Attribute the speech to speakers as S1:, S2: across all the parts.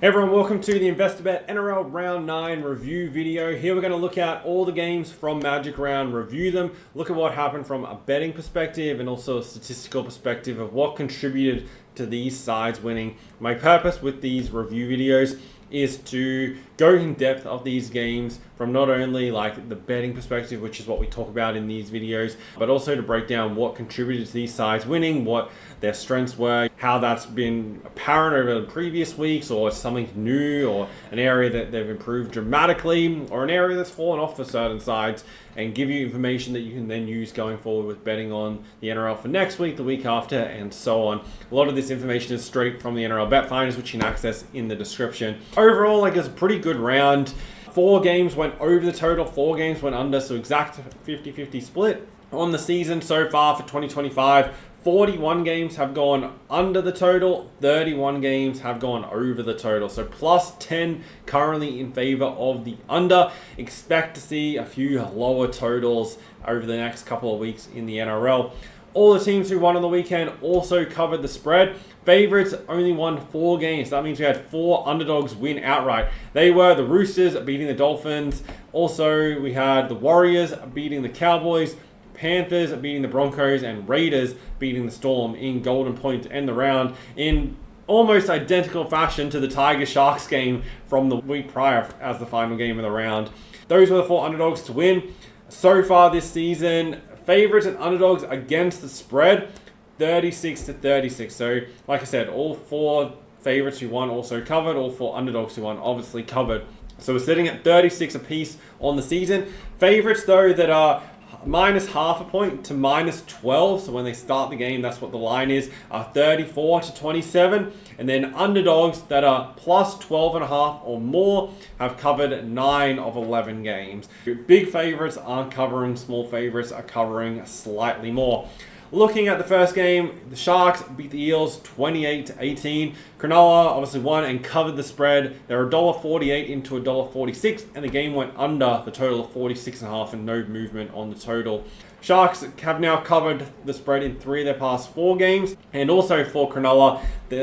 S1: Hey everyone, welcome to the investor.bet NRL Round 9 review video. Here we're going to look at all the games from Magic Round, review them, look at what happened from a betting perspective and also a statistical perspective of what contributed to these sides winning. My purpose with these review videos is to go in depth of these games from not only like the betting perspective, which is what we talk about in these videos, but also to break down what contributed to these sides winning, what their strengths were, how that's been apparent over the previous weeks, or something new, or an area that they've improved dramatically, or an area that's fallen off for certain sides, and give you information that you can then use going forward with betting on the NRL for next week, the week after, and so on. A lot of this information is straight from the NRL Bet Finders, which you can access in the description. Overall, it's a pretty good round. 4 games went over the total, 4 games went under, so exact 50-50 split. On the season so far for 2025, 41 games have gone under the total, 31 games have gone over the total. So plus 10 currently in favor of the under. Expect to see a few lower totals over the next couple of weeks in the NRL. All the teams who won on the weekend also covered the spread. Favorites only won 4 games. That means we had 4 underdogs win outright. They were the Roosters beating the Dolphins. Also, we had the Warriors beating the Cowboys, Panthers beating the Broncos, and Raiders beating the Storm in Golden Point to end the round in almost identical fashion to the Tiger-Sharks game from the week prior as the final game of the round. Those were the 4 underdogs to win. So far this season, favorites and underdogs against the spread, 36-36. So, like I said, all 4 favorites who won also covered, all 4 underdogs who won obviously covered. So we're sitting at 36 apiece on the season. Favorites, though, that are minus half a point to minus 12. So when they start the game, that's what the line is, 34-27. And then underdogs that are plus 12.5 or more have covered 9 of 11 games. Big favorites aren't covering, small favorites are covering slightly more. Looking at the first game, the Sharks beat the Eels 28-18. Cronulla obviously won and covered the spread. They were $1.48 into $1.46, and the game went under the total of 46.5 and no movement on the total. Sharks have now covered the spread in 3 of their past 4 games, and also for Cronulla,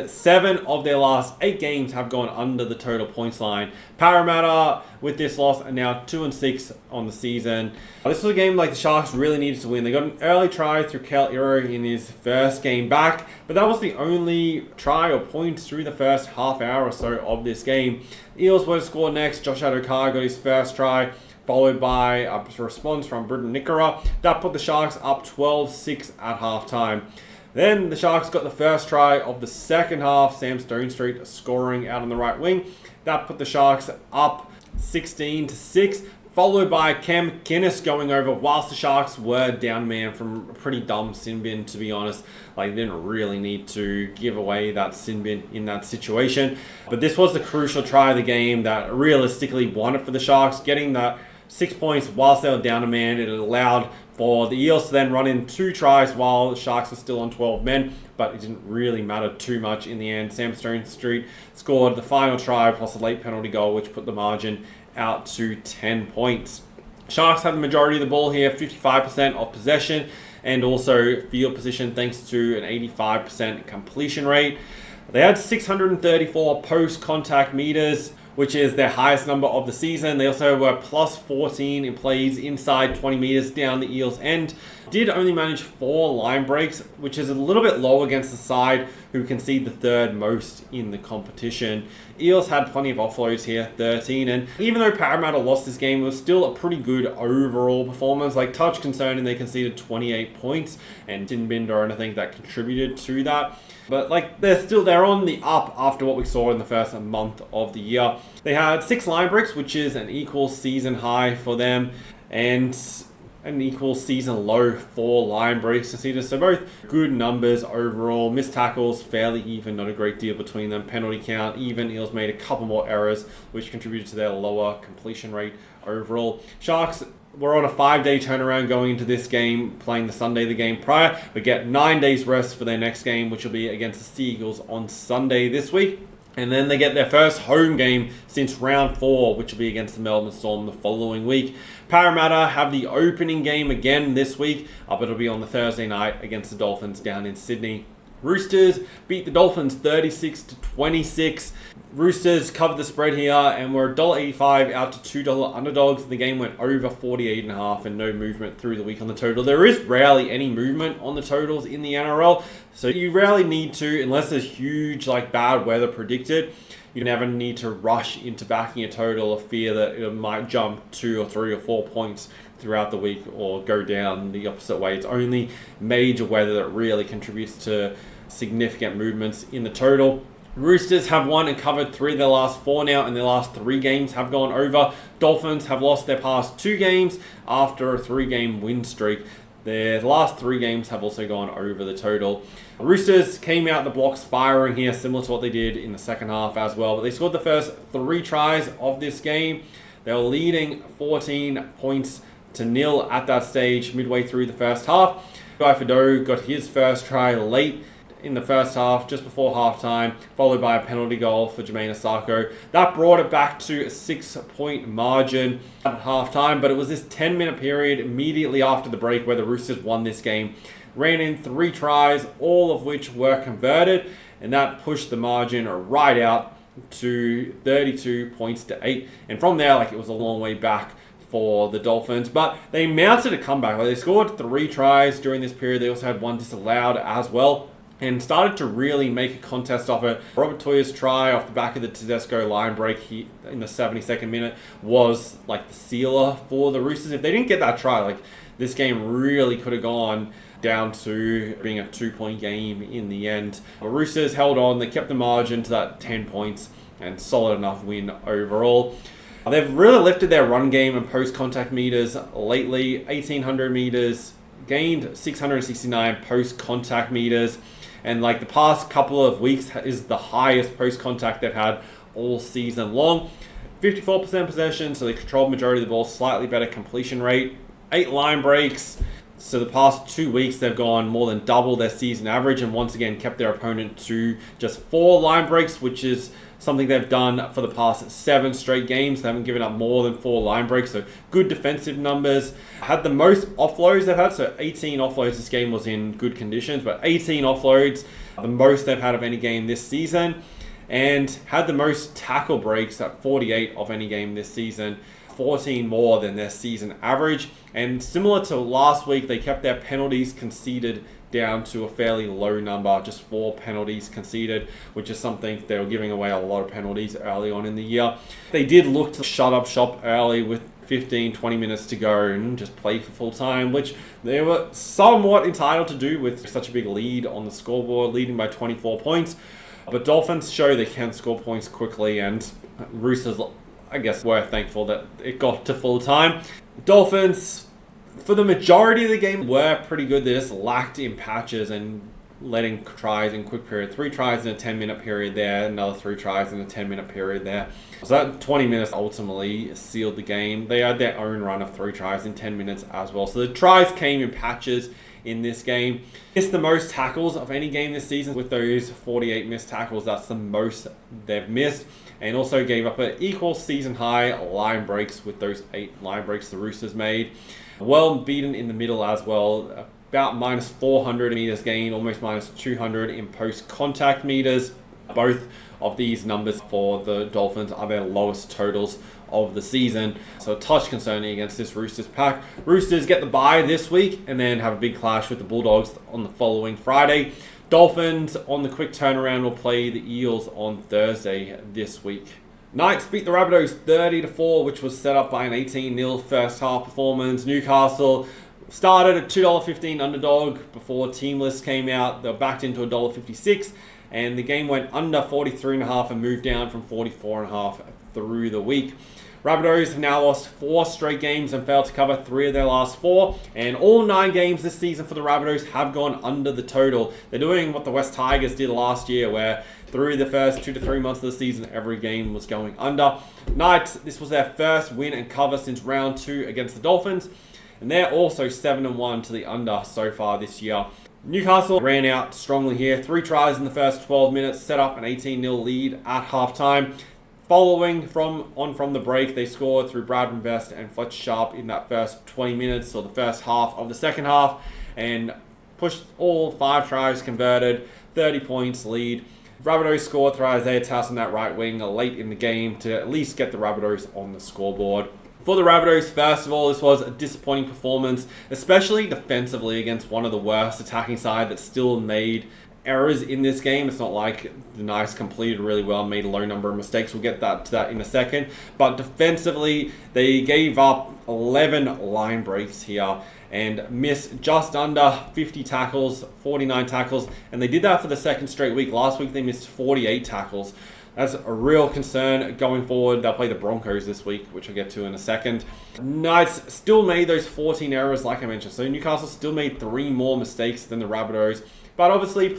S1: 7 of their last 8 games have gone under the total points line. Parramatta, with this loss, are now 2-6 on the season. This was a game like the Sharks really needed to win. They got an early try through Kel Iro in his first game back, but that was the only try or point through the first half hour or so of this game. Eels were to score next. Josh Adokar got his first try, followed by a response from Britton Nickera. That put the Sharks up 12-6 at halftime. Then the Sharks got the first try of the second half, Sam Stonestreet scoring out on the right wing. That put the Sharks up 16-6, followed by Cam Guinness going over whilst the Sharks were down man from a pretty dumb sin bin, to be honest. They didn't really need to give away that sin bin in that situation. But this was the crucial try of the game that realistically won it for the Sharks, getting that 6 points whilst they were down a man. It allowed for the Eels to then run in 2 tries while the Sharks were still on 12 men, but it didn't really matter too much in the end. Sam Stonestreet scored the final try plus a late penalty goal, which put the margin out to 10 points. Sharks had the majority of the ball here, 55% of possession, and also field position thanks to an 85% completion rate. They had 634 post-contact meters, which is their highest number of the season. They also were plus 14 in plays inside 20 meters down the Eels' end. Did only manage 4 line breaks, which is a little bit low against the side who concede the 3rd most in the competition. Eels had plenty of offloads here, 13, and even though Parramatta lost this game, it was still a pretty good overall performance. Touch concerning, they conceded 28 points and didn't bend or anything that contributed to that. But they're on the up after what we saw in the first month of the year. They had 6 line breaks, which is an equal season high for them, and an equal season low for line breaks conceded. So both good numbers overall. Missed tackles, fairly even, not a great deal between them. Penalty count, even. Eels made a couple more errors, which contributed to their lower completion rate overall. Sharks were on a 5-day turnaround going into this game, playing the Sunday, the game prior, but get 9 days rest for their next game, which will be against the Seagulls on Sunday this week. And then they get their first home game since round 4, which will be against the Melbourne Storm the following week. Parramatta have the opening game again this week, but it'll be on the Thursday night against the Dolphins down in Sydney. Roosters beat the Dolphins 36-26. Roosters covered the spread here and were $1.85 out to $2 underdogs. The game went over 48.5 and no movement through the week on the total. There is rarely any movement on the totals in the NRL, so you rarely need to, unless there's huge bad weather predicted. You never need to rush into backing a total or fear that it might jump 2 or 3 or 4 points throughout the week or go down the opposite way. It's only major weather that really contributes to significant movements in the total. Roosters have won and covered 3 of their last 4 now, and their last 3 games have gone over. Dolphins have lost their past 2 games after a 3-game win streak. Their last 3 games have also gone over the total. Roosters came out the blocks firing here, similar to what they did in the second half as well. But they scored the first 3 tries of this game. They were leading 14 points to 0 at that stage, midway through the first half. Guy Fido got his first try late in the first half, just before halftime, followed by a penalty goal for Jermaine Asako. That brought it back to a 6-point margin at halftime, but it was this 10-minute period immediately after the break where the Roosters won this game. Ran in 3 tries, all of which were converted, and that pushed the margin right out to 32 points to 8. And from there, it was a long way back for the Dolphins, but they mounted a comeback. They scored 3 tries during this period. They also had 1 disallowed as well, and started to really make a contest of it. Rabbitohs' try off the back of the Tedesco line break in the 72nd minute was the sealer for the Roosters. If they didn't get that try, this game really could have gone down to being a 2-point game in the end. The Roosters held on. They kept the margin to that 10 points and solid enough win overall. They've really lifted their run game and post-contact meters lately. 1,800 meters, gained 669 post-contact meters. And the past couple of weeks is the highest post-contact they've had all season long. 54% possession, so they controlled the majority of the ball, slightly better completion rate. 8 line breaks. So the past 2 weeks, they've gone more than double their season average and once again kept their opponent to just 4 line breaks, which is something they've done for the past 7 straight games. They haven't given up more than 4 line breaks, so good defensive numbers. Had the most offloads they've had, so 18 offloads. This game was in good conditions, but 18 offloads, the most they've had of any game this season. And had the most tackle breaks at 48 of any game this season, 14 more than their season average. And similar to last week, they kept their penalties conceded down to a fairly low number, just 4 penalties conceded, which is something they were giving away a lot of penalties early on in the year. They did look to shut up shop early with 15-20 minutes to go and just play for full time, which they were somewhat entitled to do with such a big lead on the scoreboard, leading by 24 points. But Dolphins show they can score points quickly, and Roosters, I guess, were thankful that it got to full time. Dolphins, for the majority of the game, were pretty good. They just lacked in patches and letting tries in quick period. 3 tries in a 10-minute period there, another 3 tries in a 10-minute period there. So that 20 minutes ultimately sealed the game. They had their own run of 3 tries in 10 minutes as well. So the tries came in patches in this game. Missed the most tackles of any game this season with those 48 missed tackles. That's the most they've missed. And also gave up an equal season high line breaks with those 8 line breaks the Roosters made. Well beaten in the middle as well. About minus 400 meters gained, almost minus 200 in post-contact meters. Both of these numbers for the Dolphins are their lowest totals of the season. So a touch concerning against this Roosters pack. Roosters get the bye this week and then have a big clash with the Bulldogs on the following Friday. Dolphins on the quick turnaround will play the Eels on Thursday this week. Knights beat the Rabbitohs 30-4, which was set up by an 18-0 first half performance. Newcastle started at $2.15 underdog before team list came out. They were backed into $1.56, and the game went under 43.5 and moved down from 44.5 through the week. Rabbitohs have now lost 4 straight games and failed to cover 3 of their last 4. And all 9 games this season for the Rabbitohs have gone under the total. They're doing what the West Tigers did last year, where through the first 2 to 3 months of the season, every game was going under. Knights, this was their first win and cover since round 2 against the Dolphins. And they're also 7-1 to the under so far this year. Newcastle ran out strongly here. 3 tries in the first 12 minutes, set up an 18-0 lead at halftime. Following from the break, they scored through Brad Best and Fletcher Sharp in that first 20 minutes, or the first half of the second half, and pushed all 5 tries converted 30 points lead. Rabbitohs scored through Isaiah Tass on that right wing late in the game to at least get the Rabbitohs on the scoreboard. For the Rabbitohs, first of all, this was a disappointing performance, especially defensively against one of the worst attacking side that still made errors in this game. It's not like the Knights completed really well, made a low number of mistakes. We'll get to that in a second. But defensively, they gave up 11 line breaks here and missed just under 50 tackles, 49 tackles, and they did that for the second straight week. Last week, they missed 48 tackles. That's a real concern going forward. They'll play the Broncos this week, which I'll get to in a second. Knights still made those 14 errors, like I mentioned. So Newcastle still made 3 more mistakes than the Rabbitohs. But obviously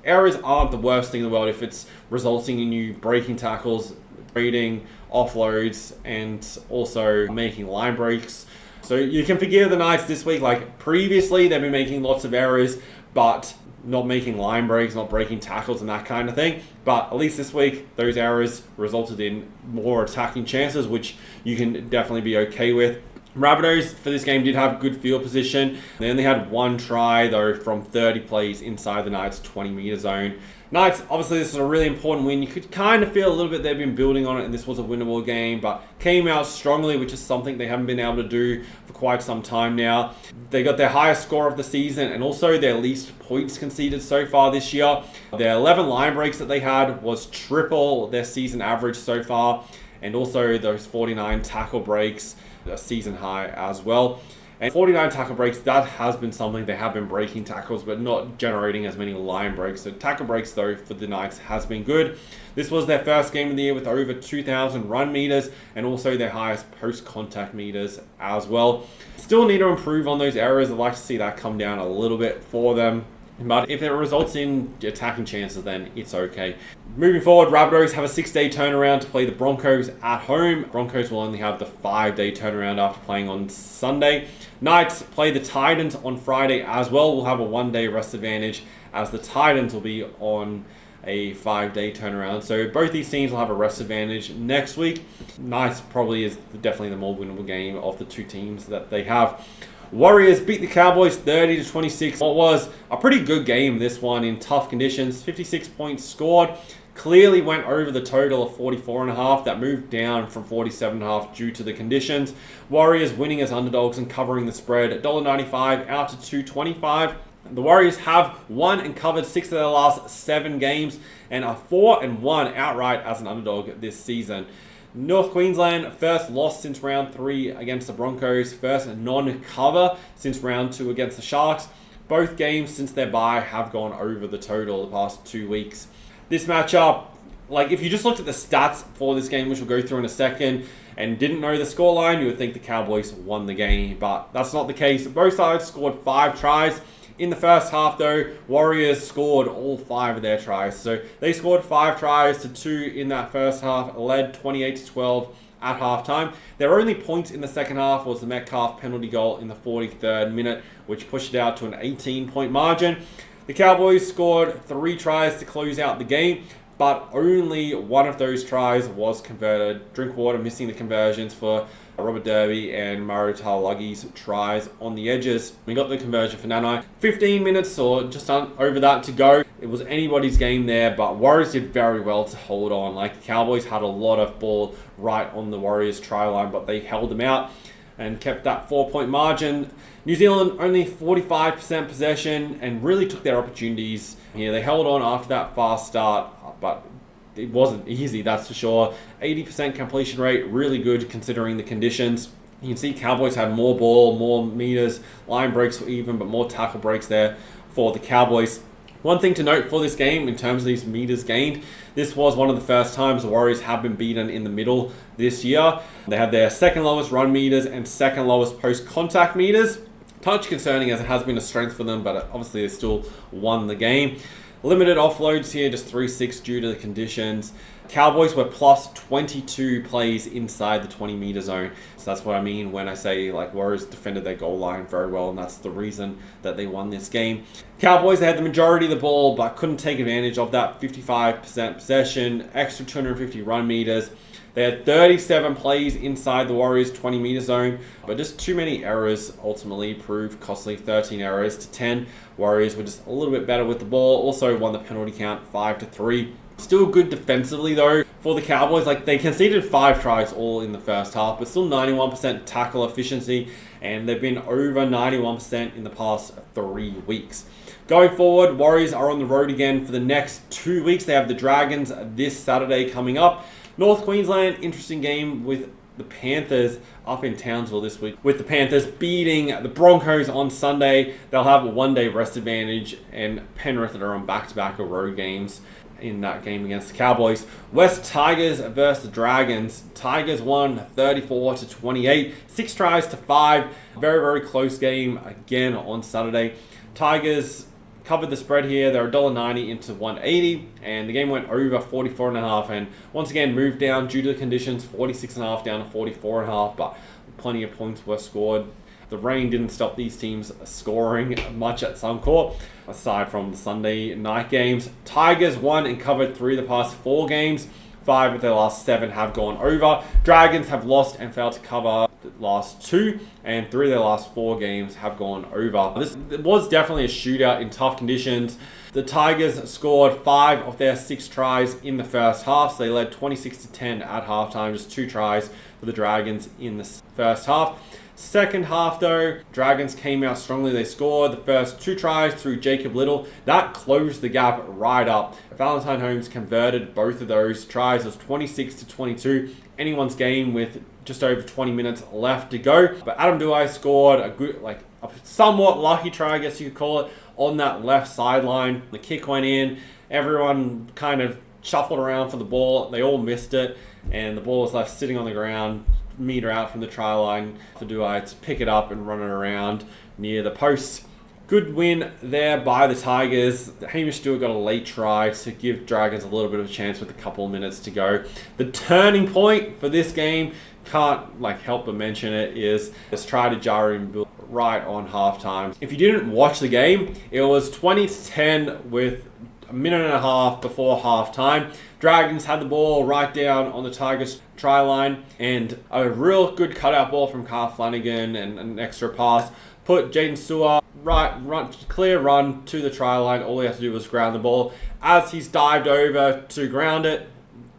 S1: errors aren't the worst thing in the world if it's resulting in you breaking tackles, trading, offloads, and also making line breaks. So you can forgive the Knights this week. Previously, they've been making lots of errors, but not making line breaks, not breaking tackles and that kind of thing. But at least this week, those errors resulted in more attacking chances, which you can definitely be okay with. Rabbitohs for this game did have good field position. They only had 1 try, though, from 30 plays inside the Knights' 20-meter zone. Knights, obviously, this is a really important win. You could kind of feel a little bit they've been building on it, and this was a winnable game, but came out strongly, which is something they haven't been able to do for quite some time now. They got their highest score of the season, and also their least points conceded so far this year. Their 11 line breaks that they had was triple their season average so far, and also those 49 tackle breaks, a season high as well. And 49 tackle breaks, that has been something. They have been breaking tackles, but not generating as many line breaks. So tackle breaks, though, for the Knights has been good. This was their first game of the year with over 2,000 run meters and also their highest post-contact meters as well. Still need to improve on those errors. I'd like to see that come down a little bit for them. But if it results in attacking chances, then it's okay. Moving forward, Rabbitohs have a 6-day turnaround to play the Broncos at home. Broncos will only have the 5-day turnaround after playing on Sunday. Knights play the Titans on Friday as well. We'll have a 1-day rest advantage as the Titans will be on a 5-day turnaround. So both these teams will have a rest advantage next week. Knights probably is definitely the more winnable game of the two teams that they have. Warriors beat the Cowboys 30-26. What was a pretty good game, this one, in tough conditions. 56 points scored. Clearly went over the total of 44.5. That moved down from 47.5 due to the conditions. Warriors winning as underdogs and covering the spread. $1.95 out to $2.25. The Warriors have won and covered 6 of their last 7 games and are 4-1 outright as an underdog this season. North Queensland, first loss since round 3 against the Broncos, first non-cover since round 2 against the Sharks. Both games since their bye have gone over the total the past 2 weeks. This matchup, if you just looked at the stats for this game, which we'll go through in a second, and didn't know the scoreline, you would think the Cowboys won the game, but that's not the case. Both sides scored 5 tries. In the first half, though, Warriors scored all 5 of their tries. So they scored 5 tries to 2 in that first half, led 28-12 at halftime. Their only point in the second half was the Metcalf penalty goal in the 43rd minute, which pushed it out to an 18-point margin. The Cowboys scored 3 tries to close out the game, but only one of those tries was converted. Drinkwater missing the conversions for Robert Derby and Mario Taulagi's tries on the edges. We got the conversion for Nanai. 15 minutes or just over that to go. It was anybody's game there, but Warriors did very well to hold on. The Cowboys had a lot of ball right on the Warriors try line, but they held them out and kept that 4-point margin. New Zealand only 45% possession and really took their opportunities. They held on after that fast start, but it wasn't easy, that's for sure. 80% completion rate, really good considering the conditions. You can see Cowboys had more ball, more meters, line breaks were even, but more tackle breaks there for the Cowboys. One thing to note for this game, in terms of these meters gained, this was one of the first times the Warriors have been beaten in the middle this year. They had their second lowest run meters and second lowest post-contact meters. Touch concerning as it has been a strength for them, but obviously they still won the game. Limited offloads here, just 3-6 due to the conditions. Cowboys were plus 22 plays inside the 20-meter zone. So that's what I mean when I say like Warriors defended their goal line very well, and that's the reason that they won this game. Cowboys, they had the majority of the ball, but couldn't take advantage of that 55% possession, extra 250 run meters. They had 37 plays inside the Warriors' 20-meter zone, but just too many errors ultimately proved costly. 13 errors to 10. Warriors were just a little bit better with the ball. Also won the penalty count 5-3. Still good defensively though for the Cowboys. Like, they conceded 5 tries all in the first half, but still 91% tackle efficiency, and they've been over 91% in the past 3 weeks. Going forward, Warriors are on the road again for the next 2 weeks. They have the Dragons this Saturday coming up. North Queensland, interesting game with the Panthers up in Townsville this week. With the Panthers beating the Broncos on Sunday, they'll have a 1-day rest advantage, and Penrith are on back-to-back road games in that game against the Cowboys. West Tigers versus the Dragons. Tigers won 34-28, 6 tries to 5. Very, very close game again on Saturday. Tigers covered the spread here. They're $1.90 into 180, and the game went over 44.5, and once again moved down due to the conditions. 46.5 down to 44.5, but plenty of points were scored. The rain didn't stop these teams scoring much at Suncorp, aside from the Sunday night games. Tigers won and covered 3 of the past 4 games. 5 of their last 7 have gone over. Dragons have lost and failed to cover the last 2, and 3 of their last 4 games have gone over. This was definitely a shootout in tough conditions. The Tigers scored 5 of their 6 tries in the first half, so they led 26-10 at halftime. Just 2 tries for the Dragons in the first half. Second half though, Dragons came out strongly. They scored the first 2 tries through Jacob Little. That closed the gap right up. Valentine Holmes converted both of those tries. It was 26-22. Anyone's game with just over 20 minutes left to go. But Adam Douai scored a good, like a somewhat lucky try, I guess you could call it, on that left sideline. The kick went in. Everyone kind of shuffled around for the ball. They all missed it, and the ball was left sitting on the ground, meter out from the try line for Douai to pick it up and run it around near the post. Good win there by the Tigers. Hamish Stewart got a late try to give Dragons a little bit of a chance with a couple of minutes to go. The turning point for this game, can't help but mention it, is this try to Jari right on halftime. If you didn't watch the game, it was 20-10 with a minute and a half before halftime. Dragons had the ball right down on the Tigers try line, and a real good cutout ball from Carl Flanagan and an extra pass put Jaden Stewart clear run to the try line. All he had to do was ground the ball. As he's dived over to ground it,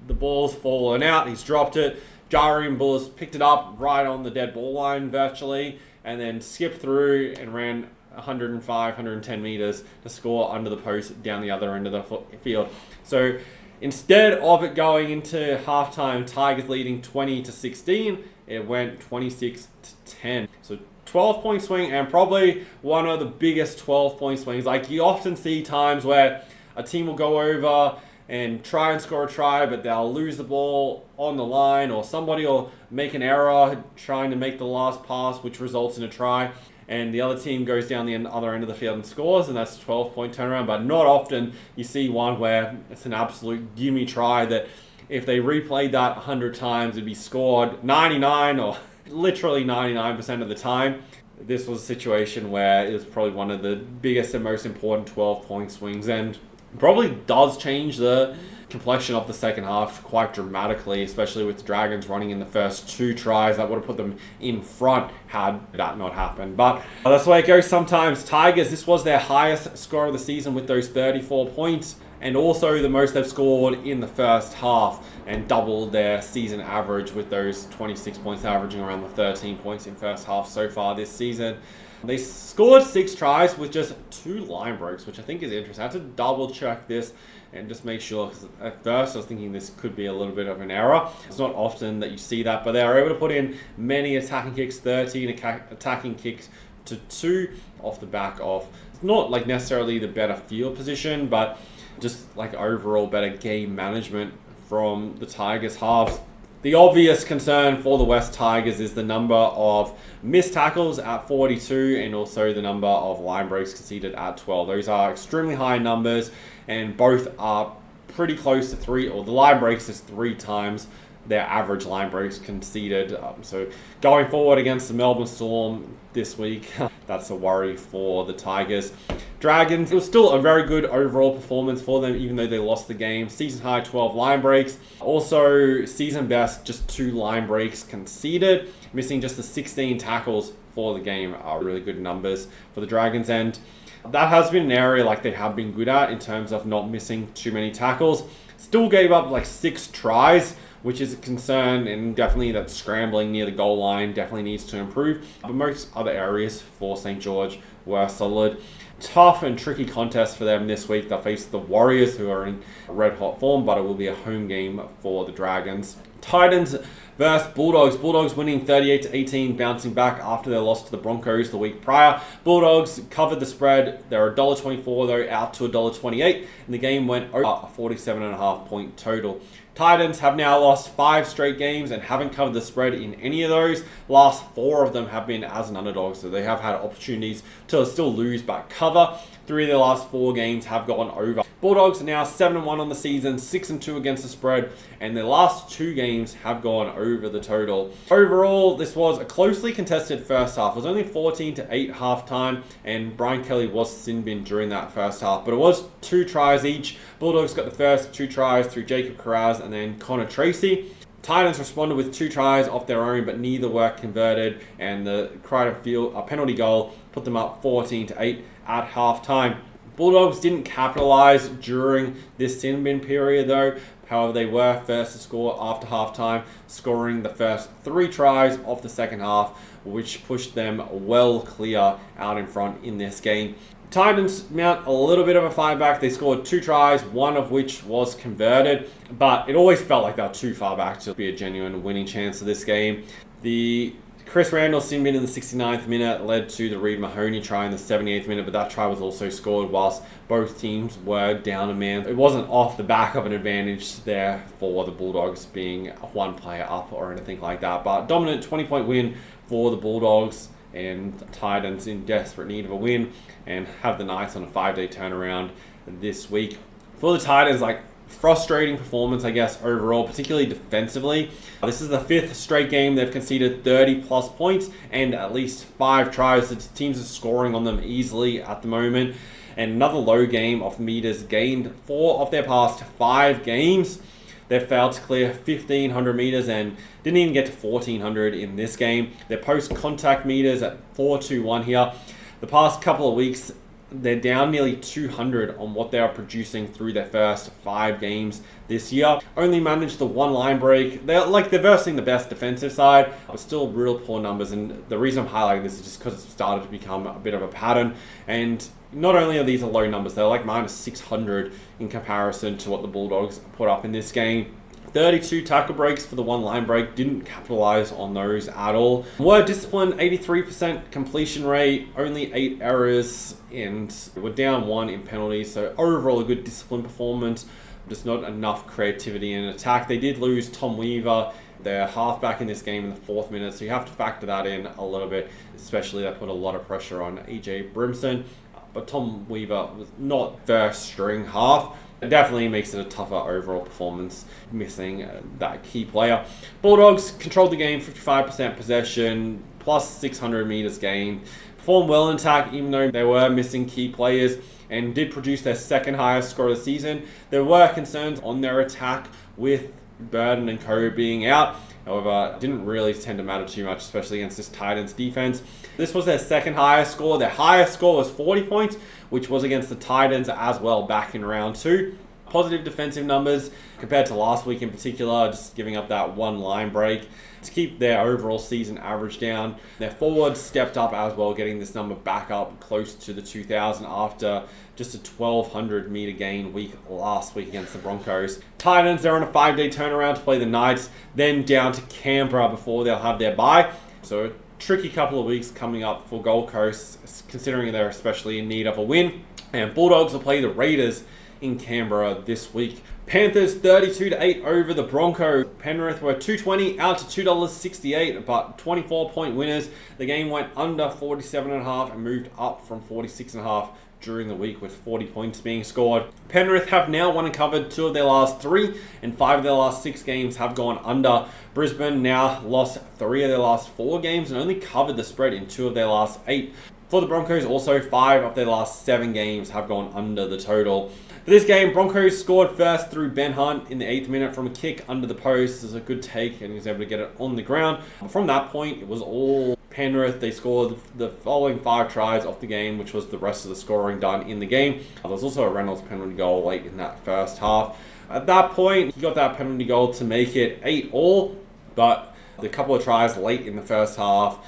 S1: the ball's fallen out. He's dropped it. Jari Bullis picked it up right on the dead ball line virtually, and then skipped through and ran 105, 110 meters to score under the post down the other end of the field. So instead of it going into halftime, Tigers leading 20-16, it went 26-10. So 12-point swing, and probably one of the biggest 12-point swings. Like, you often see times where a team will go over and try and score a try, but they'll lose the ball on the line, or somebody will make an error trying to make the last pass, which results in a try, and the other team goes down the other end of the field and scores, and that's a 12-point turnaround. But not often you see one where it's an absolute gimme try that if they replayed that 100 times, it'd be scored 99 or literally 99% of the time. This was a situation where it was probably one of the biggest and most important 12-point swings, and probably does change the complexion of the second half quite dramatically, especially with the Dragons running in the first 2 tries. That would have put them in front had that not happened. But that's the way it goes sometimes. Tigers, this was their highest score of the season with those 34 points, and also the most they've scored in the first half, and doubled their season average with those 26 points, averaging around the 13 points in first half so far this season. They scored 6 tries with just 2 line breaks, which I think is interesting. I had to double check this and just make sure, because at first I was thinking this could be a little bit of an error. It's not often that you see that, but they are able to put in many attacking kicks, 13 attacking kicks to 2 off the back of, not like necessarily the better field position, but just like overall better game management from the Tigers halves. The obvious concern for the West Tigers is the number of missed tackles at 42, and also the number of line breaks conceded at 12. Those are extremely high numbers, and both are pretty close to 3, or the line breaks is 3 times their average line breaks conceded. So going forward against the Melbourne Storm this week, that's a worry for the Tigers. Dragons, it was still a very good overall performance for them, even though they lost the game. Season high 12 line breaks. Also, season best, just 2 line breaks conceded. Missing just the 16 tackles for the game are really good numbers for the Dragons. And that has been an area like they have been good at in terms of not missing too many tackles. Still gave up like 6 tries, which is a concern, and definitely that scrambling near the goal line definitely needs to improve. But most other areas for St. George were solid. Tough and tricky contest for them this week. They'll face the Warriors, who are in red hot form, but it will be a home game for the Dragons. Titans versus Bulldogs. Bulldogs winning 38-18, bouncing back after their loss to the Broncos the week prior. Bulldogs covered the spread. They're $1.24 though, out to $1.28, and the game went over a 47.5 point total. Titans have now lost 5 straight games and haven't covered the spread in any of those. Last 4 of them have been as an underdog, so they have had opportunities to still lose but cover. 3 of their last 4 games have gone over. Bulldogs are now 7-1 on the season, 6-2 against the spread, and their last 2 games have gone over the total. Overall, this was a closely contested first half. It was only 14-8 halftime, and Brian Kelly was sin bin during that first half, but it was 2 tries each. Bulldogs got the first 2 tries through Jacob Carraz and then Connor Tracy. Titans responded with 2 tries off their own, but neither were converted, and the Crichton Field penalty goal put them up 14-8 at halftime. Bulldogs didn't capitalize during this sin bin period though. However, they were first to score after halftime, scoring the first 3 tries of the second half, which pushed them well clear out in front in this game. Titans mount a little bit of a fight back. They scored 2 tries, one of which was converted, but it always felt like they were too far back to be a genuine winning chance of this game. The Chris Randall sin bin in the 69th minute led to the Reid Mahoney try in the 78th minute, but that try was also scored whilst both teams were down a man. It wasn't off the back of an advantage there for the Bulldogs being 1 player up or anything like that, but dominant 20-point win for the Bulldogs, and Titans in desperate need of a win and have the Knights on a 5-day turnaround this week. For the Titans, frustrating performance, I guess, overall, particularly defensively. This is the 5th straight game they've conceded 30 plus points and at least 5 tries. The teams are scoring on them easily at the moment. And another low game of meters gained. 4 of their past 5 games. They've failed to clear 1,500 meters and didn't even get to 1,400 in this game. Their post-contact meters at 421 here. The past couple of weeks, they're down nearly 200 on what they are producing through their first 5 games this year. Only managed the 1 line break. They're versing the best defensive side, but still real poor numbers. And the reason I'm highlighting this is just because it's started to become a bit of a pattern. And not only are these low numbers, they're like minus 600 in comparison to what the Bulldogs put up in this game. 32 tackle breaks for the 1 line break, didn't capitalize on those at all. Were disciplined, 83% completion rate, only 8 errors, and were down 1 in penalties. So overall a good disciplined performance, just not enough creativity in attack. They did lose Tom Weaver, their halfback in this game in the 4th minute, so you have to factor that in a little bit, especially that put a lot of pressure on EJ Brimson. But Tom Weaver was not first string half. It definitely makes it a tougher overall performance, missing that key player. Bulldogs controlled the game, 55% possession, plus 600 meters gained. Performed well in attack, even though they were missing key players, and did produce their 2nd highest score of the season. There were concerns on their attack with Burden and Co being out. However, it didn't really tend to matter too much, especially against this Titans defense. This was their 2nd highest score. Their highest score was 40 points, which was against the Titans as well back in round 2. Positive defensive numbers compared to last week in particular, just giving up that 1 line break to keep their overall season average down. Their forwards stepped up as well, getting this number back up close to the 2,000 after just a 1,200 meter gain week last week against the Broncos. Titans, they're on a 5-day turnaround to play the Knights, then down to Canberra before they'll have their bye. So a tricky couple of weeks coming up for Gold Coast, considering they're especially in need of a win. And Bulldogs will play the Raiders in Canberra this week. Panthers 32-8 over the Broncos. Penrith were $2.20 out to $2.68, but 24-point winners. The game went under 47.5 and moved up from 46.5 during the week with 40 points being scored. Penrith have now won and covered 2 of their last 3, and 5 of their last 6 games have gone under. Brisbane now lost 3 of their last 4 games and only covered the spread in 2 of their last 8. For the Broncos, also 5 of their last 7 games have gone under the total. For this game, Broncos scored first through Ben Hunt in the 8th minute from a kick under the post. It was a good take and he was able to get it on the ground. But from that point, it was all Penrith. They scored the following 5 tries off the game, which was the rest of the scoring done in the game. There was also a Reynolds penalty goal late in that first half. At that point, he got that penalty goal to make it 8-all, but the couple of tries late in the first half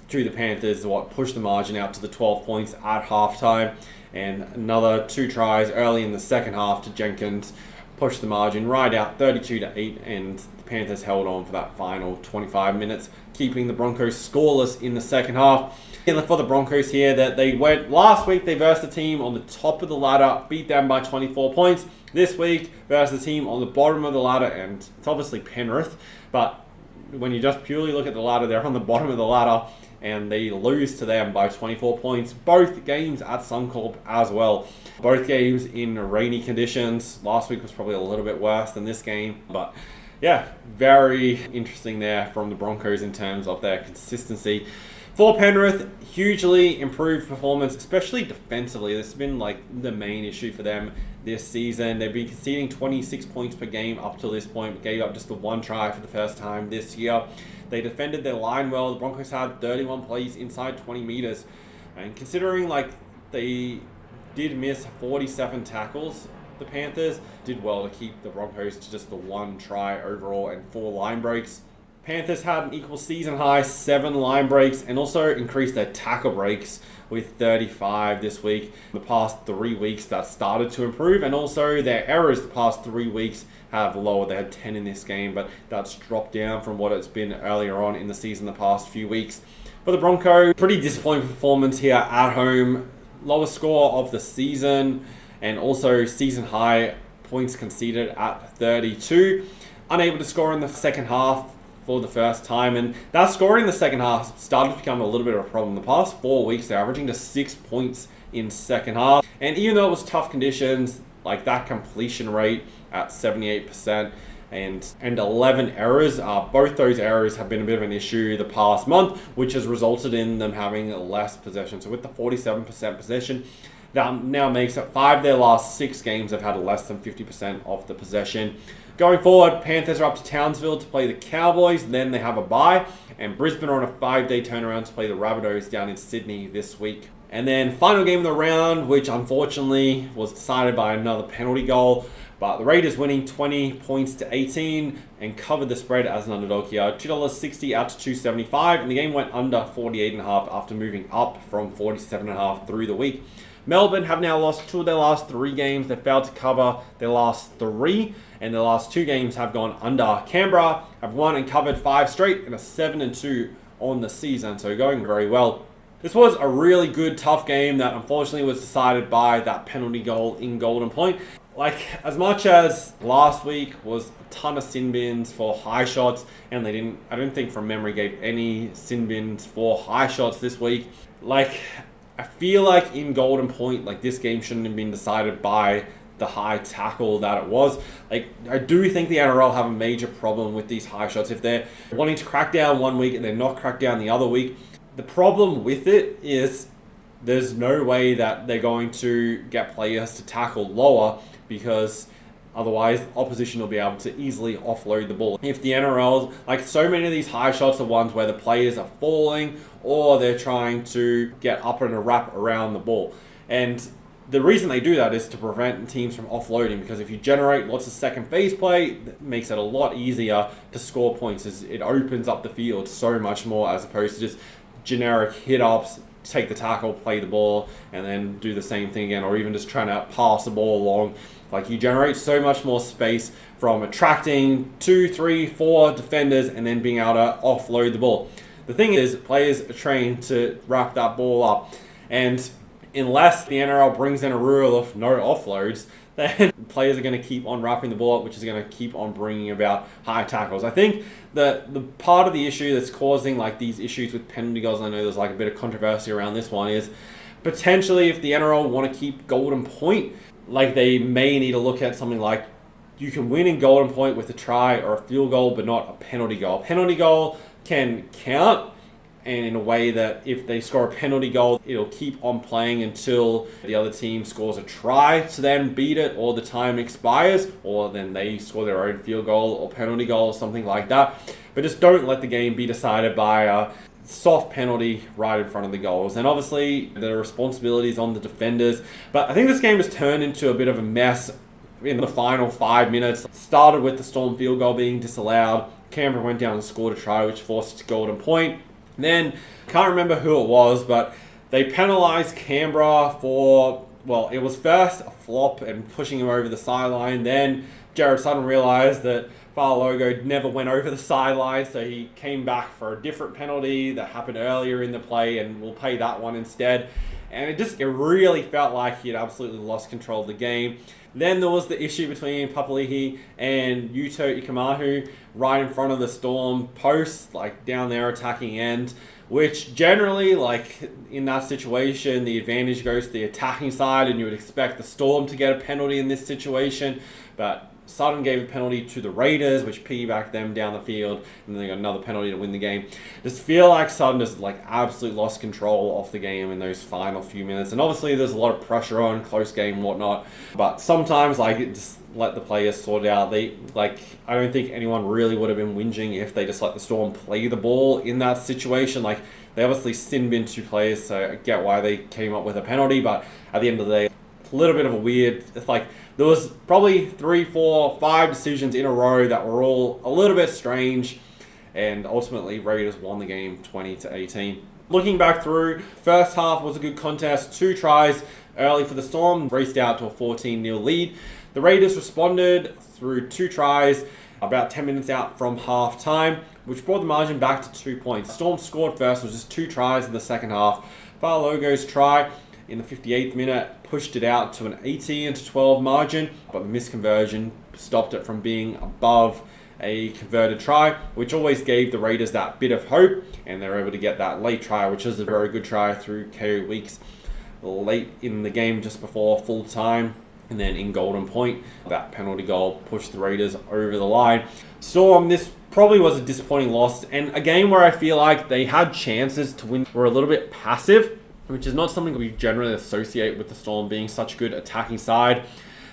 S1: to the Panthers is what pushed the margin out to the 12 points at halftime, and another 2 tries early in the second half to Jenkins pushed the margin right out 32-8, and the Panthers held on for that final 25 minutes, keeping the Broncos scoreless in the second half. And for the Broncos here, that they went last week, they versed the team on the top of the ladder, beat them by 24 points. This week, versus the team on the bottom of the ladder, and it's obviously Penrith, but when you just purely look at the ladder, they're on the bottom of the ladder, and they lose to them by 24 points. Both games at Suncorp as well. Both games in rainy conditions. Last week was probably a little bit worse than this game, but yeah, very interesting there from the Broncos in terms of their consistency. For Penrith, hugely improved performance, especially defensively. This has been like the main issue for them this season. They've been conceding 26 points per game up to this point, but gave up just the 1 try for the first time this year. They defended their line well. The Broncos had 31 plays inside 20 meters. And considering like they did miss 47 tackles, the Panthers did well to keep the Broncos to just the 1 try overall and 4 line breaks. Panthers had an equal season high 7 line breaks and also increased their tackle breaks with 35 this week. The past 3 weeks that started to improve, and also their errors the past 3 weeks have lowered. They had 10 in this game, but that's dropped down from what it's been earlier on in the season the past few weeks. For the Broncos, pretty disappointing performance here at home. Lowest score of the season and also season high points conceded at 32. Unable to score in the second half for the first time, and that scoring in the second half started to become a little bit of a problem. The past 4 weeks, they're averaging to 6 points in second half, and even though it was tough conditions, like that completion rate at 78% and 11 errors, both those errors have been a bit of an issue the past month, which has resulted in them having less possession. So with the 47% possession, that now makes it 5 of their last 6 games have had less than 50% of the possession. Going forward, Panthers are up to Townsville to play the Cowboys, then they have a bye, and Brisbane are on a 5-day turnaround to play the Rabbitohs down in Sydney this week. And then final game of the round, which unfortunately was decided by another penalty goal, but the Raiders winning 20 points to 18 and covered the spread as an underdog here. $2.60 out to $2.75, and the game went under 48.5 after moving up from 47.5 through the week. Melbourne have now lost 2 of their last 3 games. They failed to cover their last 3, and their last 2 games have gone under. Canberra have won and covered 5 straight and a 7-2 on the season, so going very well. This was a really good, tough game that unfortunately was decided by that penalty goal in Golden Point. Like, as much as last week was a ton of sin bins for high shots, and I don't think from memory gave any sin bins for high shots this week. Like, I feel like in Golden Point, like this game shouldn't have been decided by the high tackle that it was. Like, I do think the NRL have a major problem with these high shots. If they're wanting to crack down one week and they're not crack down the other week, the problem with it is there's no way that they're going to get players to tackle lower, because otherwise opposition will be able to easily offload the ball. If the NRL, like so many of these high shots are ones where the players are falling or they're trying to get up in a wrap around the ball. And the reason they do that is to prevent teams from offloading, because if you generate lots of second phase play, it makes it a lot easier to score points, as it opens up the field so much more as opposed to just generic hit-ups, take the tackle, play the ball, and then do the same thing again, or even just trying to pass the ball along. Like, you generate so much more space from attracting 2, 3, 4 defenders and then being able to offload the ball. The thing is, players are trained to wrap that ball up, and unless the NRL brings in a rule of no offloads, then players are going to keep on wrapping the ball up, which is going to keep on bringing about high tackles. I think that the part of the issue that's causing like these issues with penalty goals, I know there's like a bit of controversy around this one, is Potentially, if the NRL want to keep Golden Point, like they may need to look at something like you can win in Golden Point with a try or a field goal, but not a penalty goal. Penalty goal can count, and in a way that if they score a penalty goal, it'll keep on playing until the other team scores a try to then beat it, or the time expires, or then they score their own field goal or penalty goal or something like that. But just don't let the game be decided by a soft penalty right in front of the goals. And obviously, the responsibilities on the defenders. But I think this game has turned into a bit of a mess in the final 5 minutes. Started with the Storm field goal being disallowed. Canberra went down and scored a try, which forced Golden Point. Then, can't remember who it was, but they penalised Canberra for, well, it was first a flop and pushing him over the sideline. Then Jared Sutton realised that Logo never went over the sideline, so he came back for a different penalty that happened earlier in the play, and we'll play that one instead. And it really felt like he had absolutely lost control of the game. Then there was the issue between Papali'i and Yuto Ikamahu right in front of the Storm post, like down their attacking end, which generally, like in that situation, the advantage goes to the attacking side, and you would expect the Storm to get a penalty in this situation, but Sutton gave a penalty to the Raiders, which piggybacked them down the field, and then they got another penalty to win the game. Just feel like Sutton just like absolutely lost control of the game in those final few minutes. And obviously there's a lot of pressure on, close game, whatnot. But sometimes just let the players sort it out. I don't think anyone really would have been whinging if they just let the Storm play the ball in that situation. Like, they obviously sin bin 2 players, so I get why they came up with a penalty. But at the end of the day, it's a little bit of a weird, it's like, there was probably 3, 4, 5 decisions in a row that were all a little bit strange, and ultimately Raiders won the game 20-18. Looking back through, first half was a good contest, 2 tries early for the Storm, raced out to a 14-0 lead. The Raiders responded through 2 tries about 10 minutes out from half time, which brought the margin back to 2 points. Storm scored first, it was just 2 tries in the second half. Logo's try in the 58th minute pushed it out to an 18-12 margin, but the misconversion stopped it from being above a converted try, which always gave the Raiders that bit of hope, and they were able to get that late try, which was a very good try through KO Weeks late in the game just before full time. And then in Golden Point, that penalty goal pushed the Raiders over the line. Storm, this probably was a disappointing loss, and a game where I feel like they had chances to win, were a little bit passive, which is not something we generally associate with the Storm being such a good attacking side.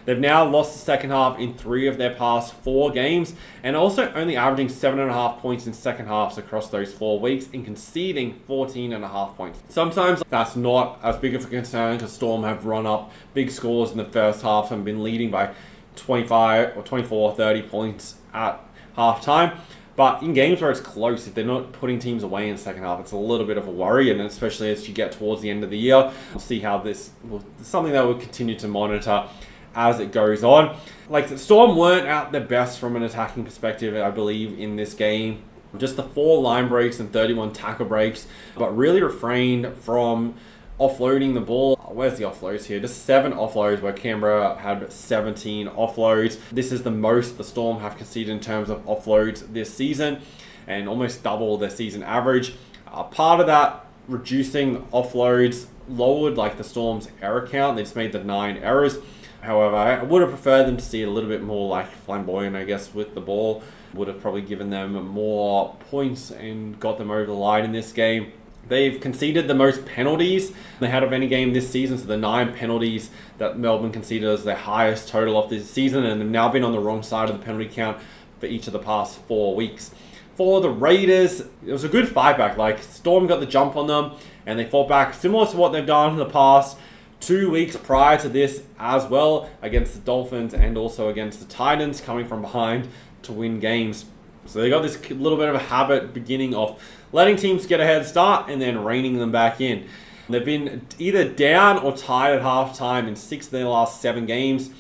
S1: They've now lost the second half in 3 of their past 4 games, and also only averaging 7.5 points in second halves across those 4 weeks and conceding 14.5 points. Sometimes that's not as big of a concern because Storm have run up big scores in the first half and been leading by 25 or 24, 30 points at half time. But in games where it's close, if they're not putting teams away in the second half, it's a little bit of a worry, and especially as you get towards the end of the year, we'll see how this will, something that we'll continue to monitor as it goes on. Like, the Storm weren't at their best from an attacking perspective, I believe, in this game. Just the 4 line breaks and 31 tackle breaks, but really refrained from offloading the ball. Where's the offloads here? Just 7 offloads, where Canberra had 17 offloads. This is the most the Storm have conceded in terms of offloads this season, and almost double their season average. Part of that, reducing the offloads lowered like the Storm's error count. They just made the 9 errors. However, I would have preferred them to see a little bit more like flamboyant, I guess, with the ball. Would have probably given them more points and got them over the line in this game. They've conceded the most penalties they had of any game this season, so the 9 penalties that Melbourne conceded as their highest total of this season, and they've now been on the wrong side of the penalty count for each of the past 4 weeks. For the Raiders, it was a good fight back. Like, Storm got the jump on them, and they fought back similar to what they've done in the past 2 weeks prior to this as well, against the Dolphins and also against the Titans, coming from behind to win games. So they got this little bit of a habit beginning of letting teams get a head start and then reining them back in. They've been either down or tied at halftime in 6 of their last 7 games.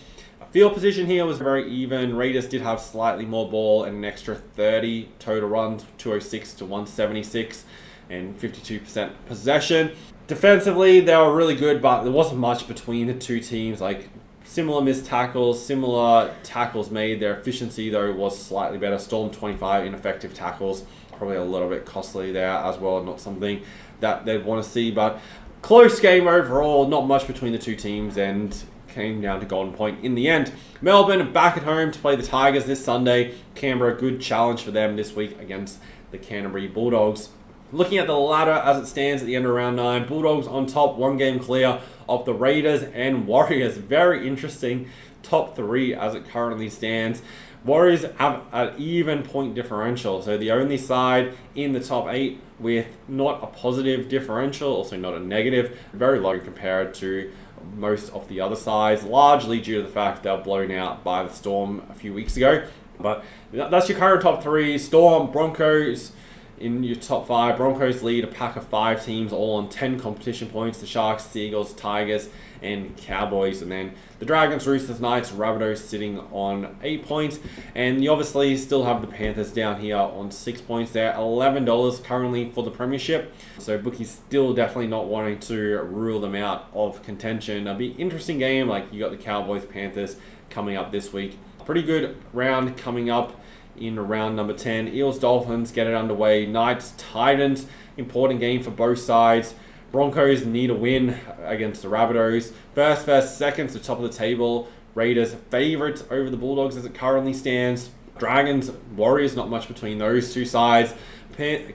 S1: Field position here was very even. Raiders did have slightly more ball and an extra 30 total runs, 206 to 176, and 52% possession. Defensively, they were really good, but there wasn't much between the two teams. Like, similar missed tackles, similar tackles made. Their efficiency, though, was slightly better. Storm 25 ineffective tackles. Probably a little bit costly there as well. Not something that they'd want to see. But Close game overall, not much between the two teams, and came down to Golden Point in the end. Melbourne back at home to play the Tigers this Sunday. Canberra, good challenge for them this week against the Canterbury Bulldogs. Looking at the ladder as it stands at the end of round 9, Bulldogs on top, 1 game clear of the Raiders and Warriors. Very interesting top 3 as it currently stands. Warriors have an even point differential, so the only side in the top 8 with not a positive differential, also not a negative, very low compared to most of the other sides, largely due to the fact they were blown out by the Storm a few weeks ago. But that's your current top 3. Storm, Broncos in your top 5. Broncos lead a pack of 5 teams, all on 10 competition points. The Sharks, Seagulls, Tigers, and Cowboys. And then the Dragons, Roosters, Knights, Rabbitohs sitting on 8 points. And you obviously still have the Panthers down here on 6 points. They're $11 currently for the premiership. So bookies still definitely not wanting to rule them out of contention. It'll be an interesting game. Like, you got the Cowboys, Panthers coming up this week. Pretty good round coming up in round number 10. Eels, Dolphins get it underway. Knights, Titans, important game for both sides. Broncos need a win against the Rabbitohs. First, seconds, the top of the table. Raiders favourites over the Bulldogs as it currently stands. Dragons, Warriors, not much between those two sides.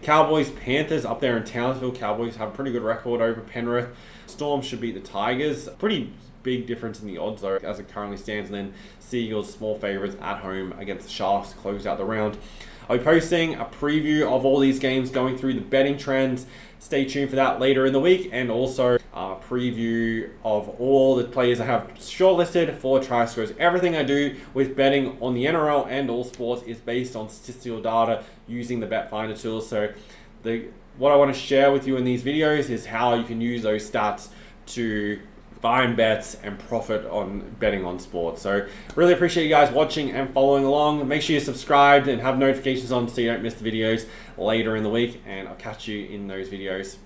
S1: Cowboys, Panthers up there in Townsville. Cowboys have a pretty good record over Penrith. Storm should beat the Tigers. Pretty big difference in the odds though as it currently stands. And then Seagulls, small favourites at home against the Sharks to close out the round. I'll be posting a preview of all these games, going through the betting trends. Stay tuned for that later in the week, and also a preview of all the players I have shortlisted for try scores. Everything I do with betting on the NRL and all sports is based on statistical data using the Bet Finder tool. So what I want to share with you in these videos is how you can use those stats to find bets and profit on betting on sports. So really appreciate you guys watching and following along. Make sure you're subscribed and have notifications on so you don't miss the videos later in the week, and I'll catch you in those videos.